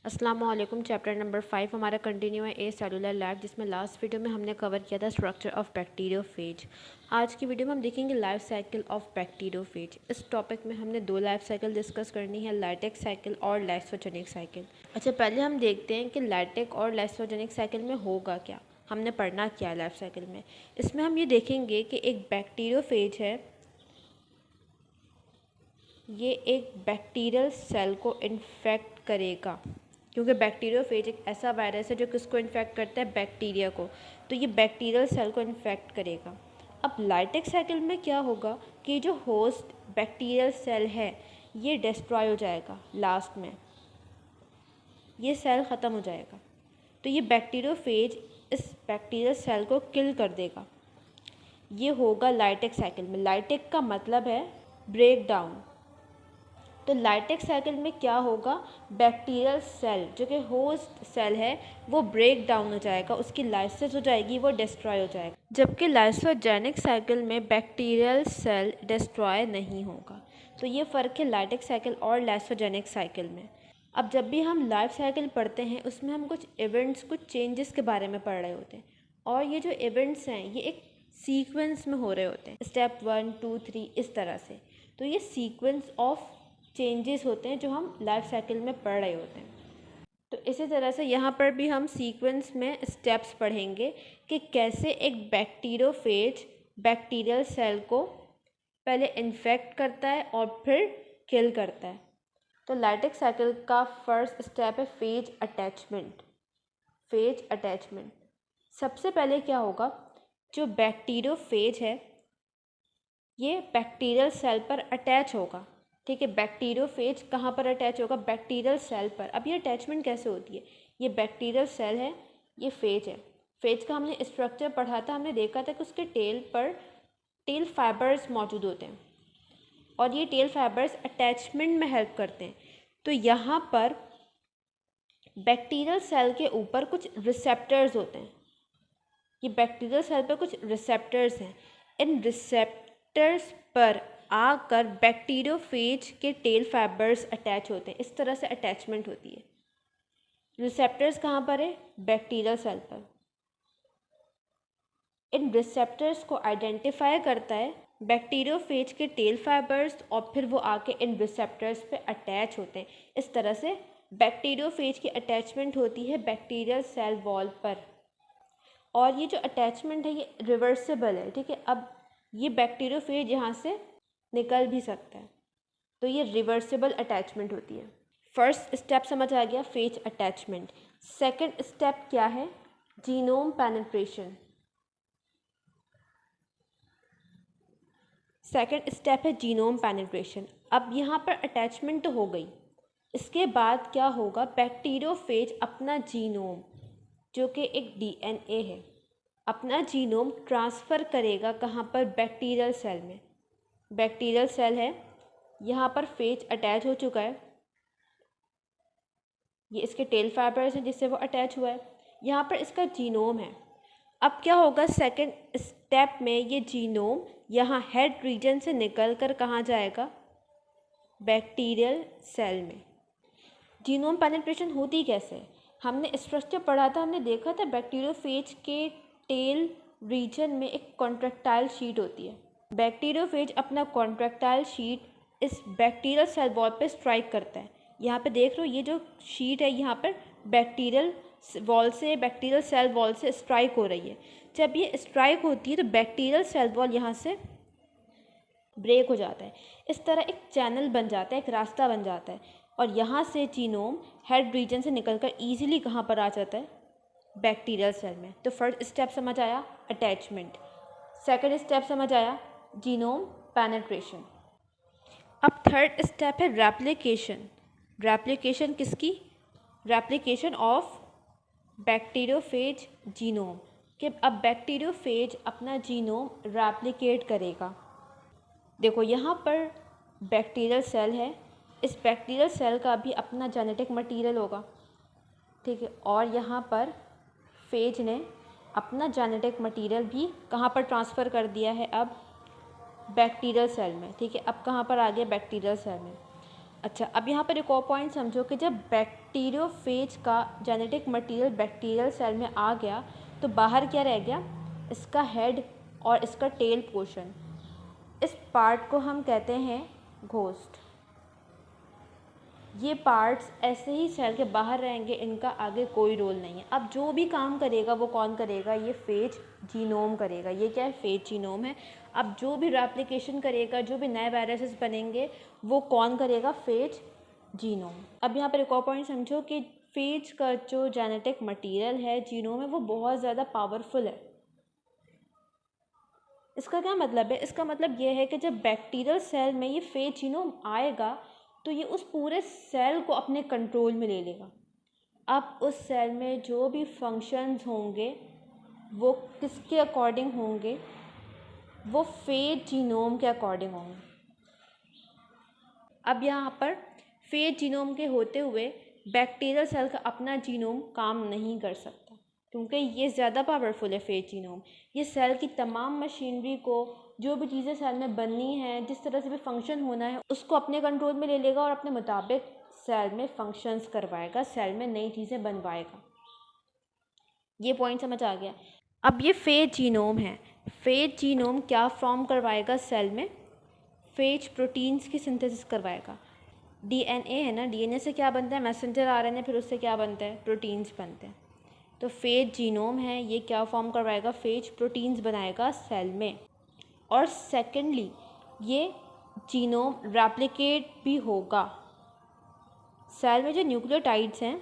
अस्सलामुअलैकुम। Chapter number 5 हमारा continue है ए सेलुलर लाइफ, जिसमें लास्ट वीडियो में हमने कवर किया था स्ट्रक्चर ऑफ बैक्टीरियोफेज। आज की वीडियो में हम देखेंगे लाइफ साइकिल ऑफ बैक्टीरियोफेज। इस टॉपिक में हमने दो लाइफ साइकिल डिस्कस करनी है, लैटेक्स साइकिल और लाइसोजेनिक साइकिल। अच्छा, पहले हम देखते हैं कि लैटेक और लाइसोजेनिक साइकिल में होगा क्या, हमने पढ़ना क्या है लाइफ साइकिल में। इसमें हम ये देखेंगे कि एक बैक्टीरियोफेज है, ये एक बैक्टीरियल सेल को इन्फेक्ट करेगा, क्योंकि बैक्टीरियोफेज एक ऐसा वायरस है जो किसको इन्फेक्ट करता है, बैक्टीरिया को। तो ये बैक्टीरियल सेल को इन्फेक्ट करेगा। अब लाइटेक साइकिल में क्या होगा कि जो होस्ट बैक्टीरियल सेल है ये डिस्ट्रॉय हो जाएगा, लास्ट में ये सेल ख़त्म हो जाएगा। तो ये बैक्टीरियोफेज इस बैक्टीरियल सेल को किल कर देगा। ये होगा लाइटेक साइकिल में। लाइटेक का मतलब है ब्रेक डाउन। तो लाइटेक साइकिल में क्या होगा, बैक्टीरियल सेल जो कि होस्ट सेल है वो ब्रेक डाउन हो जाएगा, उसकी लाइसिस हो जाएगी, वो डिस्ट्रॉय हो जाएगा। जबकि लाइसोजेनिक साइकिल में बैक्टीरियल सेल डिस्ट्रॉय नहीं होगा। तो ये फ़र्क है लाइटेक साइकिल और लाइसोजेनिक साइकिल में। अब जब भी हम लाइफ साइकिल पढ़ते हैं उसमें हम कुछ इवेंट्स, कुछ चेंजेस के बारे में पढ़ रहे होते हैं, और ये जो इवेंट्स हैं ये एक सीक्वेंस में हो रहे होते हैं, स्टेप 1 2 3 इस तरह से। तो ये सीक्वेंस ऑफ चेंजेस होते हैं जो हम लाइफ साइकिल में पढ़ रहे होते हैं। तो इसी तरह से यहाँ पर भी हम सीक्वेंस में स्टेप्स पढ़ेंगे कि कैसे एक बैक्टीरियोफेज बैक्टीरियल सेल को पहले इन्फेक्ट करता है और फिर किल करता है। तो लाइटेक साइकिल का फर्स्ट स्टेप है फेज अटैचमेंट। फेज अटैचमेंट सबसे पहले क्या होगा, जो बैक्टीरियोफेज है ये बैक्टीरियल सेल पर अटैच होगा। ठीक है, बैक्टीरियोफेज कहाँ पर अटैच होगा, बैक्टीरियल सेल पर। अब ये अटैचमेंट कैसे होती है, ये बैक्टीरियल सेल है, ये फेज है। फेज का हमने स्ट्रक्चर पढ़ा था, हमने देखा था कि उसके टेल पर टेल फाइबर्स मौजूद होते हैं और ये टेल फाइबर्स अटैचमेंट में हेल्प करते हैं। तो यहाँ पर बैक्टीरियल सेल के ऊपर कुछ रिसेप्टर्स होते हैं, ये बैक्टीरियल सेल पर कुछ रिसेप्टर्स हैं। इन रिसेप्टर्स पर आकर बैक्टीरियोफेज के टेल फाइबर्स अटैच होते हैं। इस तरह से अटैचमेंट होती है। रिसेप्टर्स कहाँ पर है, बैक्टीरियल सेल पर। इन रिसेप्टर्स को आइडेंटिफाई करता है बैक्टीरियोफेज के टेल फाइबर्स और फिर वो आके इन रिसेप्टर्स पे अटैच होते हैं। इस तरह से बैक्टीरियोफेज की अटैचमेंट होती है बैक्टीरियल सेल वॉल पर। और ये जो अटैचमेंट है ये रिवर्सिबल है। ठीक है, अब ये बैक्टीरियोफेज यहाँ से निकल भी सकता है, तो ये रिवर्सिबल अटैचमेंट होती है। फर्स्ट स्टेप समझ आ गया, फेज अटैचमेंट। सेकंड स्टेप क्या है, जीनोम पेनिट्रेशन। सेकंड स्टेप है जीनोम पेनिट्रेशन। अब यहाँ पर अटैचमेंट तो हो गई, इसके बाद क्या होगा, बैक्टीरियोफेज अपना जीनोम जो कि एक डीएनए है, अपना जीनोम ट्रांसफ़र करेगा कहाँ पर, बैक्टीरियल सेल में। बैक्टीरियल सेल है, यहाँ पर फेज अटैच हो चुका है, ये इसके टेल फाइबर्स हैं जिससे वो अटैच हुआ है, यहाँ पर इसका जीनोम है। अब क्या होगा, सेकंड स्टेप में ये जीनोम यहाँ हेड रीजन से निकल कर कहाँ जाएगा, बैक्टीरियल सेल में। जीनोम पेनिट्रेशन होती कैसे, हमने स्ट्रक्चर पढ़ा था, हमने देखा था बैक्टीरियोफेज के टेल रीजन में एक कॉन्ट्रैक्टाइल शीट होती है। बैक्टीरियोफेज अपना कॉन्ट्रैक्टाइल शीट इस बैक्टीरियल सेल वॉल पे स्ट्राइक करता है। यहाँ पे देख लो, ये जो शीट है यहाँ पर बैक्टीरियल वॉल से, बैक्टीरियल सेल वॉल से स्ट्राइक हो रही है। जब ये स्ट्राइक होती है तो बैक्टीरियल सेल वॉल यहाँ से ब्रेक हो जाता है। इस तरह एक चैनल बन जाता है, एक रास्ता बन जाता है, और यहाँ से जीनोम हेड रीजन से निकलकर ईजिली कहाँ पर आ जाता है, बैक्टीरियल सेल में। तो फर्स्ट स्टेप समझ आया, अटैचमेंट। सेकंड स्टेप समझ आया, जीनोम पेनिट्रेशन। अब थर्ड स्टेप है रेप्लिकेशन। रेप्लिकेशन किसकी, रेप्लिकेशन ऑफ बैक्टीरियोफेज जीनोम, कि अब बैक्टीरियोफेज अपना जीनोम रेप्लिकेट करेगा। देखो यहाँ पर बैक्टीरियल सेल है, इस बैक्टीरियल सेल का भी अपना जेनेटिक मटेरियल होगा। ठीक है, और यहाँ पर फेज ने अपना जेनेटिक मटेरियल भी कहाँ पर ट्रांसफ़र कर दिया है, अब बैक्टीरियल सेल में। ठीक है, अब कहाँ पर आ गया, बैक्टीरियल सेल में। अच्छा, अब यहाँ पर एक और पॉइंट समझो कि जब बैक्टीरियोफेज का जेनेटिक मटेरियल बैक्टीरियल सेल में आ गया तो बाहर क्या रह गया, इसका हेड और इसका टेल पोर्शन। इस पार्ट को हम कहते हैं घोस्ट। ये पार्ट्स ऐसे ही सेल के बाहर रहेंगे, इनका आगे कोई रोल नहीं है। अब जो भी काम करेगा वो कौन करेगा, ये फेज जीनोम करेगा। ये क्या है, फेज जीनोम है। अब जो भी रेप्लिकेशन करेगा, जो भी नए वायरसेस बनेंगे, वो कौन करेगा, फेज जीनोम। अब यहाँ पर एक और पॉइंट समझो कि फेज का जो जेनेटिक मटेरियल है, जीनोम है, वो बहुत ज़्यादा पावरफुल है। इसका क्या मतलब है, इसका मतलब ये है कि जब बैक्टीरियल सेल में ये फेज जीनोम आएगा तो ये उस पूरे सेल को अपने कंट्रोल में ले लेगा। अब उस सेल में जो भी फंक्शंस होंगे वो किसके अकॉर्डिंग होंगे, वो फेज जीनोम के अकॉर्डिंग होंगे। अब यहाँ पर फेज जीनोम के होते हुए बैक्टीरियल सेल का अपना जीनोम काम नहीं कर सकता, क्योंकि ये ज़्यादा पावरफुल है फेज जीनोम। ये सेल की तमाम मशीनरी को, जो भी चीज़ें सेल में बननी हैं, जिस तरह से भी फंक्शन होना है, उसको अपने कंट्रोल में ले लेगा और अपने मुताबिक सेल में फंक्शंस करवाएगा, सेल में नई चीज़ें बनवाएगा। ये पॉइंट समझ आ गया। अब ये फेज जीनोम है। फेज जीनोम क्या फॉर्म करवाएगा सेल में, फेज प्रोटीन्स की सिंथेसिस करवाएगा। डीएनए है ना, डीएनए से क्या बनता है, मैसेंजर आरएनए, फिर उससे क्या बनता है, प्रोटीन्स बनते हैं। तो फेज जीनोम है, ये क्या फॉर्म करवाएगा, फेज प्रोटीन्स बनाएगा सेल में। और सेकेंडली ये जीनोम रेप्लिकेट भी होगा। सेल में जो न्यूक्लियोटाइड्स हैं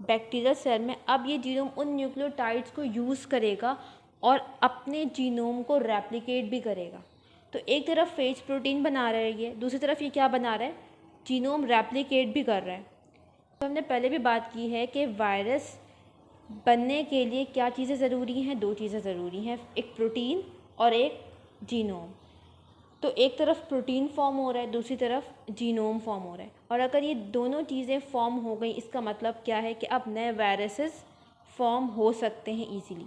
बैक्टीरियल सेल में, अब ये जीनोम उन न्यूक्लियोटाइड्स को यूज़ करेगा और अपने जीनोम को रेप्लिकेट भी करेगा। तो एक तरफ फेज प्रोटीन बना रहा है ये, दूसरी तरफ ये क्या बना रहा है, जीनोम रेप्लिकेट भी कर रहा है। तो हमने पहले भी बात की है कि वायरस बनने के लिए क्या चीज़ें ज़रूरी हैं, दो चीज़ें ज़रूरी हैं, एक प्रोटीन और एक जीनोम। तो एक तरफ प्रोटीन फॉर्म हो रहा है, दूसरी तरफ जीनोम फॉर्म हो रहा है। और अगर ये दोनों चीज़ें फॉर्म हो गई, इसका मतलब क्या है कि अब नए वायरसेस फॉर्म हो सकते हैं ईजीली।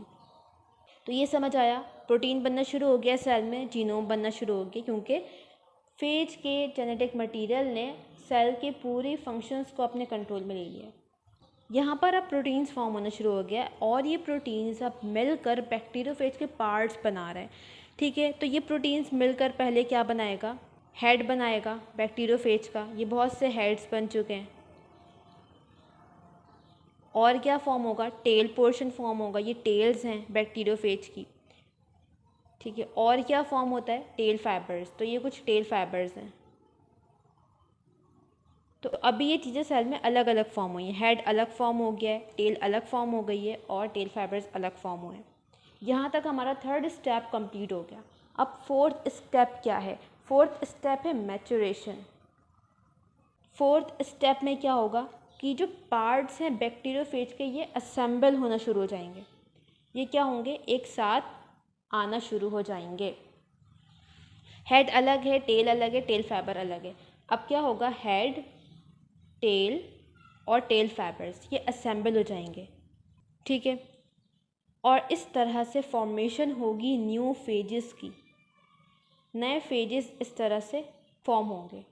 तो ये समझ आया, प्रोटीन बनना शुरू हो गया सेल में, जीनोम बनना शुरू हो गया, क्योंकि फेज के जेनेटिक मटेरियल ने सेल के पूरे फंक्शंस को अपने कंट्रोल में ले लिया। यहाँ पर अब प्रोटीन्स फॉर्म होना शुरू हो गया और ये प्रोटीन्स अब मिलकर बैक्टीरियोफेज के पार्ट्स बना रहे हैं। ठीक है, तो ये प्रोटीन्स मिलकर पहले क्या बनाएगा, हेड बनाएगा बैक्टीरियोफेज का। ये बहुत से हेड्स बन चुके हैं। और क्या फॉर्म होगा, टेल पोर्शन फॉर्म होगा। ये टेल्स हैं बैक्टीरियोफेज की। ठीक है, और क्या फॉर्म होता है, टेल फाइबर्स। तो ये कुछ टेल फाइबर्स हैं। तो अभी ये चीज़ें सेल में अलग अलग फॉर्म हुई हैं। हेड अलग फॉर्म हो गया है, टेल अलग फॉर्म हो गई है और टेल फाइबर्स अलग फॉर्म हुए हैं। यहाँ तक हमारा थर्ड स्टेप कंप्लीट हो गया। अब फोर्थ स्टेप क्या है, फोर्थ स्टेप है मैच्योरेशन। फोर्थ स्टेप में क्या होगा कि जो पार्ट्स हैं बैक्टीरियोफेज के, ये असेंबल होना शुरू हो जाएंगे। ये क्या होंगे, एक साथ आना शुरू हो जाएंगे। हेड अलग है, टेल अलग है, टेल फाइबर अलग है। अब क्या होगा, हेड, टेल और टेल फाइबर्स ये असेंबल हो जाएंगे। ठीक है, और इस तरह से फॉर्मेशन होगी न्यू फेजेस की। नए फेजेस इस तरह से फॉर्म होंगे।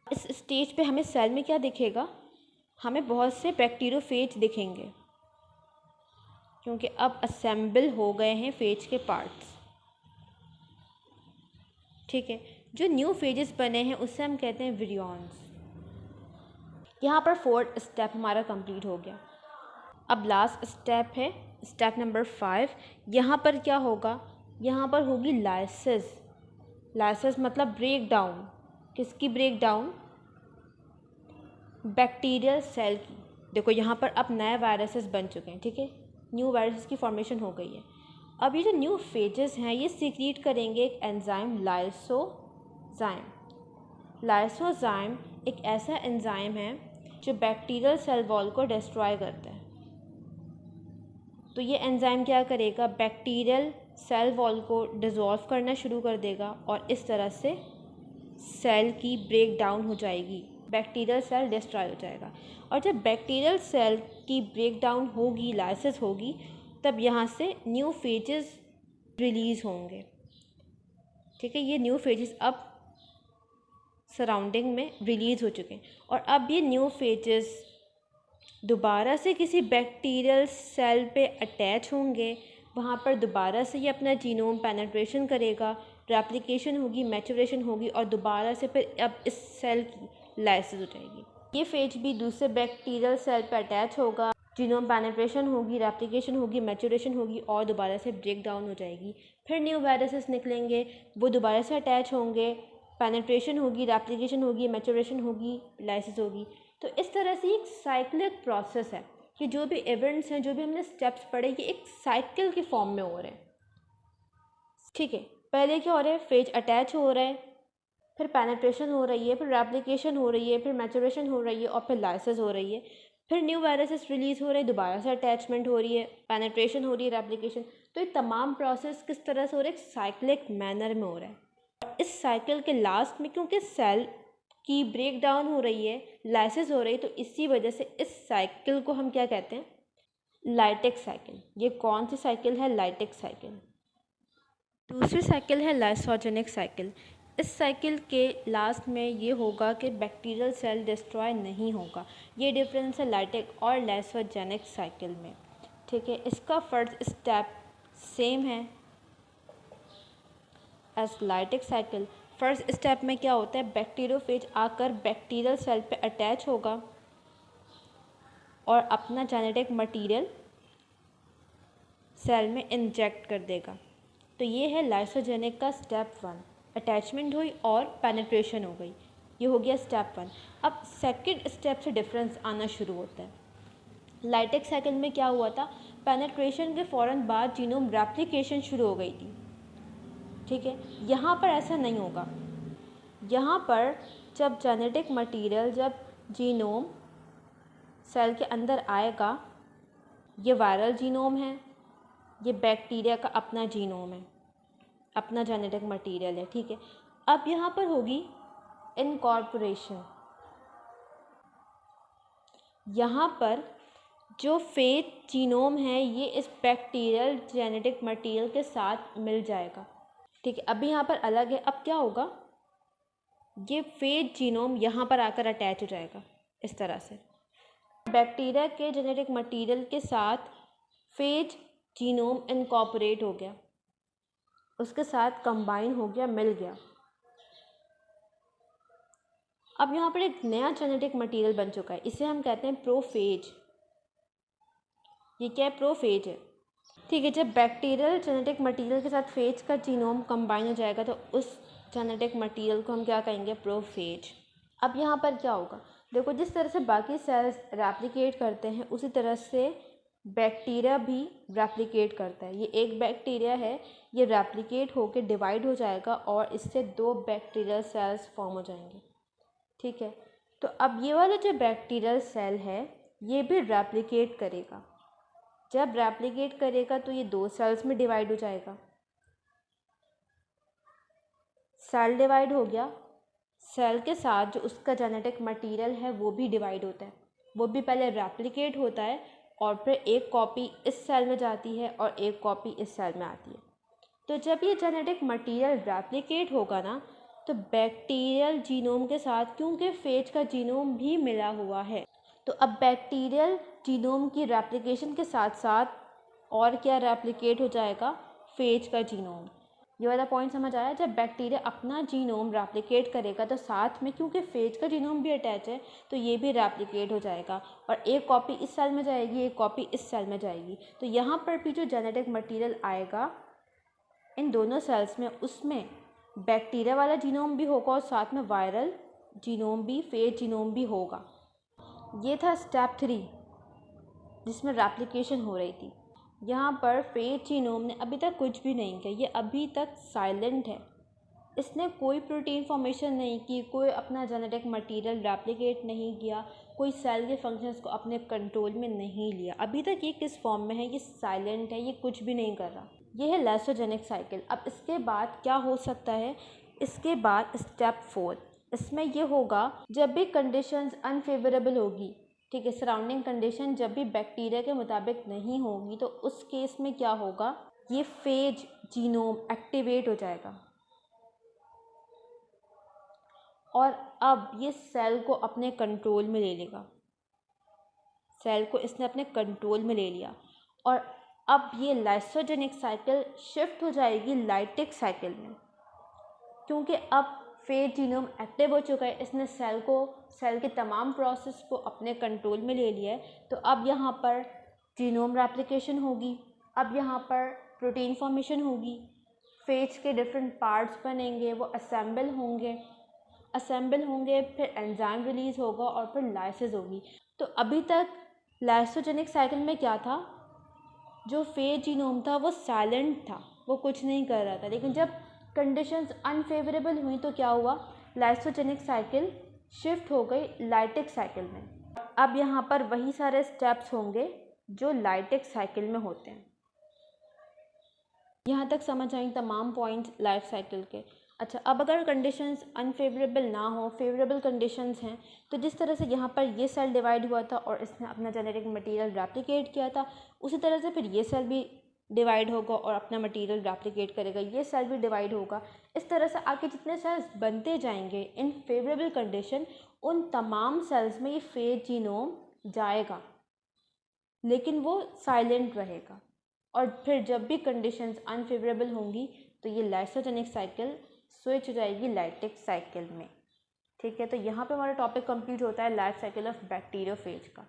इस स्टेज पे हमें सेल में क्या दिखेगा, हमें बहुत से बैक्टीरियोफेज दिखेंगे, क्योंकि अब असेंबल हो गए हैं फेज के पार्ट्स। ठीक है, जो न्यू फेजेस बने हैं उससे हम कहते हैं विरियॉन्स। यहाँ पर फोर्थ स्टेप हमारा कंप्लीट हो गया। अब लास्ट स्टेप है स्टेप नंबर 5। यहाँ पर क्या होगा, यहाँ पर होगी लाइसिस। लाइसिस मतलब ब्रेक डाउन। किसकी ब्रेक डाउन, बैक्टीरियल सेल की। देखो यहाँ पर अब नए वायरसेस बन चुके हैं। ठीक है, न्यू वायरसेस की फॉर्मेशन हो गई है। अब ये जो न्यू फेजेस हैं ये सीक्रेट करेंगे एक एंजाइम, लाइसोजाइम। लाइसोजाइम एक ऐसा एंजाइम है जो बैक्टीरियल सेल वॉल को डिस्ट्रॉय करता है। तो ये एंजाइम क्या करेगा, बैक्टीरियल सेल वॉल को डिसॉल्व करना शुरू कर देगा और इस तरह से सेल की ब्रेक डाउन हो जाएगी, बैक्टीरियल सेल डिस्ट्रॉय हो जाएगा। और जब बैक्टीरियल सेल की ब्रेक डाउन होगी, लाइसिस होगी, तब यहाँ से न्यू फेजेस रिलीज़ होंगे। ठीक है, ये न्यू फेजेस अब सराउंडिंग में रिलीज़ हो चुके हैं और अब ये न्यू फेजेस दोबारा से किसी बैक्टीरियल सेल पे अटैच होंगे, वहाँ पर दोबारा से ये अपना जीनोम पेनिट्रेशन करेगा, रेप्लिकेशन होगी, मैचुरेशन होगी और दोबारा से फिर अब इस सेल की लाइसिस हो जाएगी। ये फेज भी दूसरे बैक्टीरियल सेल पे अटैच होगा, जीनोम पेनिट्रेशन होगी, रेप्लिकेशन होगी, मैचुरेशन होगी और दोबारा से ब्रेक डाउन हो जाएगी। फिर न्यू वायरसेस निकलेंगे, वो दोबारा से अटैच होंगे, पेनिट्रेशन होगी, रेप्लिकेशन होगी, मैचुरेशन होगी, लाइसिस होगी। तो इस तरह से एक साइक्लिक प्रोसेस है कि जो भी इवेंट्स हैं, जो भी हमने स्टेप्स पढ़े, ये एक साइकिल के फॉर्म में हो रहे हैं। ठीक है, पहले क्या हो रहा है, फेज अटैच हो रहा है, फिर पेनिट्रेशन हो रही है, फिर रेप्लिकेशन हो रही है, फिर मैचुरेशन हो रही है और फिर लाइसिस हो रही है। फिर न्यू वायरसेस रिलीज़ हो रहे हैं, दोबारा से अटैचमेंट हो रही है, पेनिट्रेशन हो रही है, रेप्लिकेशन। तो ये तमाम प्रोसेस किस तरह से हो रहा है, एक साइक्लिक मैनर में हो रहा है। और इस साइकिल के लास्ट में क्योंकि सेल की ब्रेक डाउन हो रही है, लाइसिस हो रही है, तो इसी वजह से इस साइकिल को हम क्या कहते हैं, लाइटिक साइकिल। ये कौन सी साइकिल है, लाइटिक साइकिल। दूसरी साइकिल है लाइसोजेनिक साइकिल। इस साइकिल के लास्ट में ये होगा कि बैक्टीरियल सेल डिस्ट्रॉय नहीं होगा। ये डिफरेंस है लाइटिक और लाइसोजेनिक साइकिल में। ठीक है, इसका फर्स्ट स्टेप सेम है as lytic cycle. First step में क्या होता है, बैक्टीरियोफेज आकर बैक्टीरियल सेल पे अटैच होगा और अपना जेनेटिक मटेरियल सेल में इंजेक्ट कर देगा। तो ये है लाइसोजेनिक का स्टेप 1, अटैचमेंट हुई और पेनिट्रेशन हो गई, ये हो गया स्टेप 1। अब सेकंड स्टेप से डिफरेंस आना शुरू होता है। लाइटिक साइकिल में क्या हुआ था, पेनिट्रेशन के फ़ौरन बाद जीनोम रेप्लिकेशन शुरू हो गई थी। ठीक है, यहाँ पर ऐसा नहीं होगा। यहाँ पर जब जेनेटिक मटेरियल, जब जीनोम सेल के अंदर आएगा, ये वायरल जीनोम है, ये बैक्टीरिया का अपना जीनोम है, अपना जेनेटिक मटेरियल है। ठीक है, अब यहाँ पर होगी इनकॉर्पोरेशन। यहाँ पर जो फेज जीनोम है ये इस बैक्टीरियल जेनेटिक मटेरियल के साथ मिल जाएगा। ठीक है, अभी यहाँ पर अलग है। अब क्या होगा, ये फेज जीनोम यहाँ पर आकर अटैच हो जाएगा इस तरह से। बैक्टीरिया के जेनेटिक मटेरियल के साथ फेज जीनोम इनकॉर्पोरेट हो गया, उसके साथ कंबाइन हो गया, मिल गया। अब यहाँ पर एक नया जेनेटिक मटेरियल बन चुका है, इसे हम कहते हैं प्रोफेज। ये क्या है, प्रोफेज है। ठीक है, जब बैक्टीरियल जेनेटिक मटेरियल के साथ फेज का जीनोम कंबाइन हो जाएगा तो उस जेनेटिक मटेरियल को हम क्या कहेंगे, प्रोफेज। अब यहाँ पर क्या होगा, देखो जिस तरह से बाकी सेल्स रेप्लिकेट करते हैं उसी तरह से बैक्टीरिया भी रेप्लिकेट करता है। ये एक बैक्टीरिया है, ये रेप्लिकेट होकर डिवाइड हो जाएगा और इससे 2 बैक्टीरियल सेल्स फॉर्म हो जाएंगे। ठीक है, तो अब ये वाला जो बैक्टीरियल सेल है ये भी रेप्लिकेट करेगा। जब रेप्लिकेट करेगा तो ये 2 सेल्स में डिवाइड हो जाएगा। सेल डिवाइड हो गया, सेल के साथ जो उसका जेनेटिक मटेरियल है वो भी डिवाइड होता है। वो भी पहले रेप्लिकेट होता है और फिर एक कॉपी इस सेल में जाती है और एक कॉपी इस सेल में आती है। तो जब ये जेनेटिक मटेरियल रेप्लिकेट होगा ना, तो बैक्टीरियल जीनोम के साथ, क्योंकि फेज का जीनोम भी मिला हुआ है, तो अब बैक्टीरियल जीनोम की रेप्लिकेशन के साथ साथ और क्या रेप्लिकेट हो जाएगा, फेज का जीनोम। ये वाला पॉइंट समझ आया। जब बैक्टीरिया अपना जीनोम रेप्लिकेट करेगा तो साथ में, क्योंकि फेज का जीनोम भी अटैच है, तो ये भी रेप्लिकेट हो जाएगा और एक कॉपी इस सेल में जाएगी, एक कॉपी इस सेल में जाएगी। तो यहाँ पर भी जो जेनेटिक मटेरियल आएगा इन दोनों सेल्स में, उसमें बैक्टीरिया वाला जीनोम भी होगा और साथ में वायरल जीनोम भी, फेज जीनोम भी होगा। ये था स्टेप 3 जिसमें रेप्लिकेशन हो रही थी। यहाँ पर फेज जीनोम ने अभी तक कुछ भी नहीं किया, ये अभी तक साइलेंट है। इसने कोई प्रोटीन फॉर्मेशन नहीं की, कोई अपना जेनेटिक मटेरियल रेप्लिकेट नहीं किया, कोई सेल के फंक्शंस को अपने कंट्रोल में नहीं लिया। अभी तक ये किस फॉर्म में है, ये साइलेंट है, ये कुछ भी नहीं कर रहा। ये है लाइसोजेनिक साइकिल। अब इसके बाद क्या हो सकता है, इसके बाद स्टेप 4, इसमें ये होगा जब भी कंडीशंस अनफेवरेबल होगी, ठीक है, सराउंडिंग कंडीशन जब भी बैक्टीरिया के मुताबिक नहीं होगी, तो उस केस में क्या होगा, ये फेज जीनोम एक्टिवेट हो जाएगा और अब ये सेल को अपने कंट्रोल में ले लेगा, सेल को इसने अपने कंट्रोल में ले लिया और अब ये लाइसोजेनिक साइकिल शिफ्ट हो जाएगी लाइटिक साइकिल में, क्योंकि अब फेज जीनोम एक्टिव हो चुका है, इसने सेल के तमाम प्रोसेस को अपने कंट्रोल में ले लिया है। तो अब यहाँ पर जीनोम रेप्लिकेशन होगी, अब यहाँ पर प्रोटीन फॉर्मेशन होगी, फेज के डिफरेंट पार्ट्स बनेंगे, वो असेंबल होंगे, फिर एंजाइम रिलीज़ होगा और फिर लाइसिस होगी। तो अभी तक लाइसोजेनिक साइकिल में क्या था, जो फेज जीनोम था वो साइलेंट था, वो कुछ नहीं कर रहा था। लेकिन जब कंडीशंस अनफेवरेबल हुई तो क्या हुआ, लाइसोजेनिक साइकिल शिफ्ट हो गई लाइटिक साइकिल में। अब यहाँ पर वही सारे स्टेप्स होंगे जो लाइटिक साइकिल में होते हैं। यहाँ तक समझ आई तमाम पॉइंट्स लाइफ साइकिल के। अच्छा, अब अगर कंडीशंस अनफेवरेबल ना हो, फेवरेबल कंडीशंस हैं, तो जिस तरह से यहाँ पर ये सेल डिवाइड हुआ था और इसने अपना जेनेटिक मटेरियल रेप्लिकेट किया था, उसी तरह से फिर ये सेल भी डिवाइड होगा और अपना मटेरियल रेप्लिकेट करेगा, ये सेल भी डिवाइड होगा। इस तरह से आगे जितने सेल्स बनते जाएंगे इन फेवरेबल कंडीशन, उन तमाम सेल्स में ये फेज जीनोम जाएगा, लेकिन वो साइलेंट रहेगा। और फिर जब भी कंडीशंस अनफेवरेबल होंगी तो ये लाइसोजेनिक साइकिल स्विच हो जाएगी लाइटिक साइकिल में। ठीक है, तो यहाँ पे हमारा टॉपिक कंप्लीट होता है लाइफ साइकिल ऑफ बैक्टीरियोफेज का।